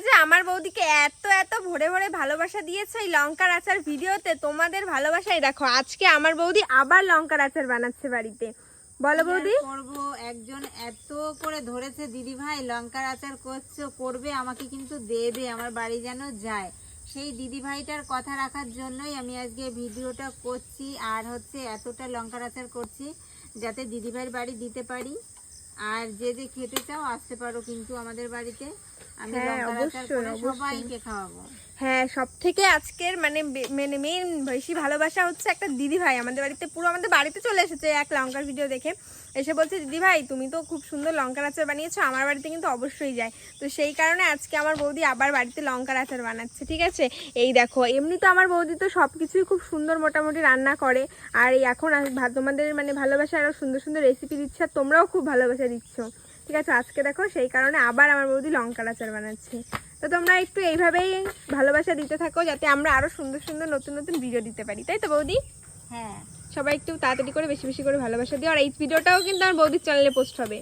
যে আমার বৌদিকে এত এত ভরে ভরে ভালোবাসা দিয়েছে এই লঙ্কার আচার ভিডিওতে, তোমাদের ভালোবাসাই দেখো আজকে আমার বৌদি আবার লঙ্কার আচার বানাচ্ছে বাড়িতে। বলো বৌদি। করবো, একজন এত করে ধরেছে দিদি ভাই লঙ্কার আচার করবে, আমাকে কিন্তু দেবে, আমার বাড়ি যেন যায়। সেই দিদি ভাইটার কথা রাখার জন্যই আমি আজকে ভিডিওটা করছি। আর হচ্ছে এতটা লঙ্কার আচার করছি যাতে দিদি ভাইয়ের বাড়ি দিতে পারি। আর যে যে খেতে চাও আসতে পারো কিন্তু আমাদের বাড়িতে, আমি লঙ্কার আচার করে সবাইকে খাওয়াবো। হ্যাঁ, সব থেকে আজকের মানে মেন বেশি ভালোবাসা হচ্ছে একটা দিদি ভাই আমাদের বাড়িতে, পুরো আমাদের বাড়িতে চলে এসেছে এক লঙ্কার ভিডিও দেখে। এসে বলছে দিদি ভাই তুমি তো খুব সুন্দর লঙ্কার আচার বানিয়েছো, আমার বাড়িতে কিন্তু অবশ্যই যায়। তো সেই কারণে আজকে আমার বৌদি আবার বাড়িতে লঙ্কার আচার বানাচ্ছে। ঠিক আছে, এই দেখো এমনি তো আমার বৌদি তো সব কিছুই খুব সুন্দর মোটামুটি রান্না করে। আর এই এখন তোমাদের মানে ভালোবাসা আরও সুন্দর সুন্দর রেসিপি দিচ্ছে, আর তোমরাও খুব ভালোবাসা দিচ্ছ। ঠিক আছে, আজকে দেখো সেই কারণে আবার আমার বৌদি লঙ্কার আচার বানাচ্ছে। তো তোমরা একটু এইভাবেই ভালোবাসা দিতে থাকো যাতে আমরা আরো সুন্দর সুন্দর নতুন নতুন ভিডিও দিতে পারি, তাই তো বৌদি? হ্যাঁ, সবাই একটু তাড়াতাড়ি করে বেশি বেশি করে ভালোবাসা দিও। আর এই ভিডিওটাও কিন্তু আমার বৌদির চ্যানেলে পোস্ট হবে।